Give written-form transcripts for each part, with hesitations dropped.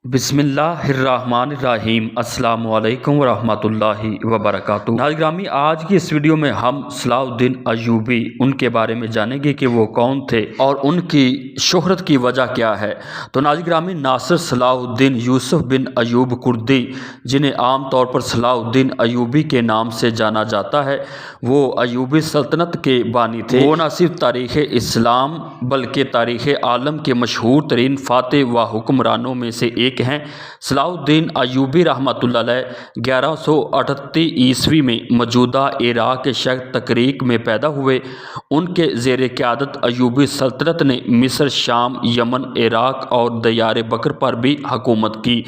بسم اللہ الرحمن الرحیم۔ السلام علیکم ورحمۃ اللہ وبرکاتہ۔ ناظرین گرامی، آج کی اس ویڈیو میں ہم صلاح الدین ایوبی ان کے بارے میں جانیں گے کہ وہ کون تھے اور ان کی شہرت کی وجہ کیا ہے۔ تو ناظرین گرامی، ناصر صلاح الدین یوسف بن ایوب کردی، جنہیں عام طور پر صلاح الدین ایوبی کے نام سے جانا جاتا ہے، وہ ایوبی سلطنت کے بانی تھے۔ وہ نہ صرف تاریخ اسلام بلکہ تاریخ عالم کے مشہور ترین فاتح و حکمرانوں میں سے ایک ہیں۔ صلاح الدین ایوبی رحمۃ اللہ علیہ 1138 عیسوی میں موجودہ عراق کے شہر تکریک میں پیدا ہوئے۔ ان کے زیر قیادت ایوبی سلطنت نے مصر، شام، یمن، عراق اور دیار بکر پر بھی حکومت کی۔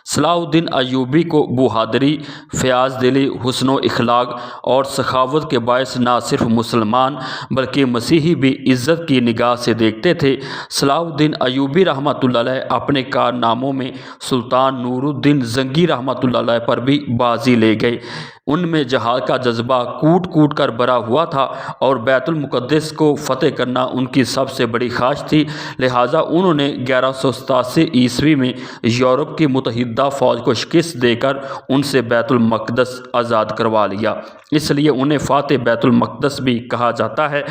صلاح الدین ایوبی کو بہادری، فیاض دلی، حسن و اخلاق اور سخاوت کے باعث نہ صرف مسلمان بلکہ مسیحی بھی عزت کی نگاہ سے دیکھتے تھے۔ صلاح الدین ایوبی رحمۃ اللہ علیہ اپنے کارناموں میں سلطان نور الدین زنگی رحمۃ اللہ علیہ پر بھی بازی لے گئے۔ ان میں جہاد کا جذبہ کوٹ کوٹ کر بھرا ہوا تھا اور بیت المقدس کو فتح کرنا ان کی سب سے بڑی خواہش تھی، لہٰذا انہوں نے 1187 عیسوی میں یورپ کی متحدہ فوج کو شکست دے کر ان سے بیت المقدس آزاد کروا لیا۔ اس لیے انہیں فاتح بیت المقدس بھی کہا جاتا ہے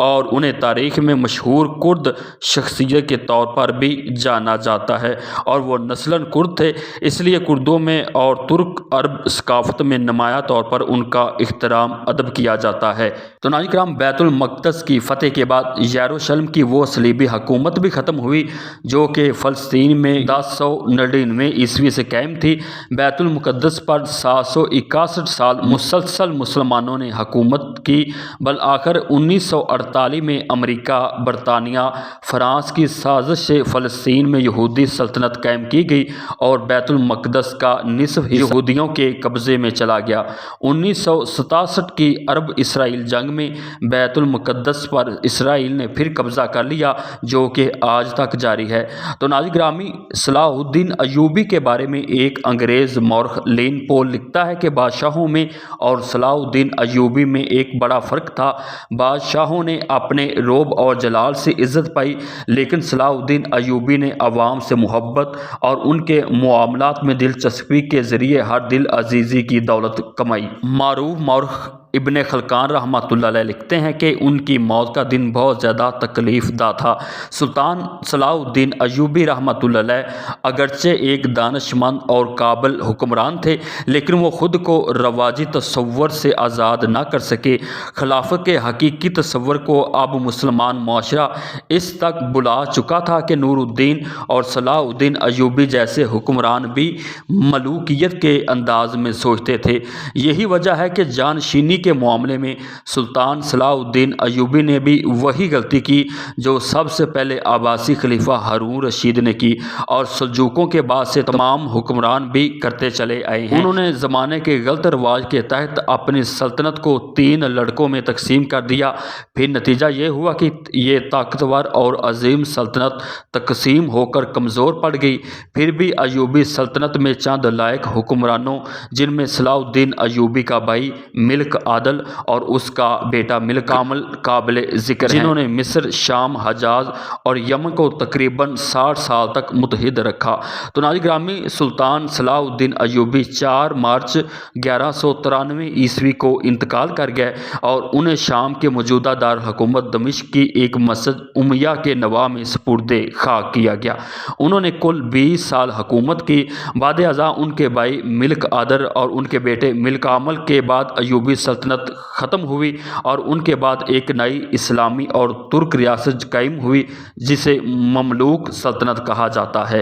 اور انہیں تاریخ میں مشہور کرد شخصیت کے طور پر بھی جانا جاتا ہے، اور وہ نسلاً کرد تھے، اس لیے کردوں میں اور ترک عرب ثقافت میں نمایاں طور پر ان کا احترام ادب کیا جاتا ہے۔ تو ناظرین کرام، بیت المقدس کی فتح کے بعد یروشلم کی وہ صلیبی حکومت بھی ختم ہوئی جو کہ فلسطین میں 1099 عیسوی سے قائم تھی۔ بیت المقدس پر 761 سال مسلسل مسلمانوں نے حکومت کی۔ بالآخر 1948 میں امریکہ، برطانیہ، فرانس کی سازش سے فلسطین میں یہودی سلطنت قائم کی گئی اور بیت المقدس کا نصف یہودیوں کے قبضے میں چلا گیا۔ 1967 کی عرب اسرائیل جنگ میں بیت المقدس پر اسرائیل نے پھر قبضہ کر لیا، جو کہ آج تک جاری ہے۔ تو ناظرین گرامی، صلاح الدین ایوبی کے بارے میں ایک انگریز مورخ لین پول لکھتا ہے کہ بادشاہوں میں اور صلاح الدین ایوبی میں ایک بڑا فرق تھا۔ بادشاہوں نے اپنے رعب اور جلال سے عزت پائی، لیکن صلاح الدین ایوبی نے عوام سے محبت اور ان کے معاملات میں دلچسپی کے ذریعے ہر دل عزیزی کی دولت کمائی۔ معروف مورخ ابن خلکان رحمۃ اللہ علیہ لکھتے ہیں کہ ان کی موت کا دن بہت زیادہ تکلیف دہ تھا۔ سلطان صلاح الدین ایوبی رحمۃ اللہ علیہ اگرچہ ایک دانش مند اور قابل حکمران تھے، لیکن وہ خود کو رواجی تصور سے آزاد نہ کر سکے۔ خلافت کے حقیقی تصور کو اب مسلمان معاشرہ اس تک بلا چکا تھا کہ نور الدین اور صلاح الدین ایوبی جیسے حکمران بھی ملوکیت کے انداز میں سوچتے تھے۔ یہی وجہ ہے کہ جانشینی کے معاملے میں سلطان صلاح الدین ایوبی نے بھی وہی غلطی کی جو سب سے پہلے عباسی خلیفہ ہارون رشید نے کی اور سلجوقیوں کے بعد سے تمام حکمران بھی کرتے چلے آئے ہیں۔ انہوں نے زمانے کے غلط رواج کے تحت اپنی سلطنت کو 3 لڑکوں میں تقسیم کر دیا۔ پھر نتیجہ یہ ہوا کہ یہ طاقتور اور عظیم سلطنت تقسیم ہو کر کمزور پڑ گئی۔ پھر بھی ایوبی سلطنت میں چند لائق حکمرانوں، جن میں صلاح الدین ایوبی کا بھائی ملک عادل اور اس کا بیٹا ملک کامل قابل ذکر ہیں، جنہوں نے مصر، شام، حجاز اور یمن کو تقریباً 60 سال تک متحد رکھا۔ تو ناظرین گرامی، سلطان صلاح الدین ایوبی 4 مارچ 1193 عیسوی کو انتقال کر گئے اور انہیں شام کے موجودہ دارالحکومت دمشق کی ایک مسجد امیہ کے نواح میں سپرد خاک کیا گیا۔ انہوں نے کل 20 سال حکومت کی۔ بعد ازاں ان کے بھائی ملک عادل اور ان کے بیٹے ملک کامل کے بعد ایوبی سلطنت ختم ہوئی اور ان کے بعد ایک نئی اسلامی اور ترک ریاست قائم ہوئی جسے مملوک سلطنت کہا جاتا ہے۔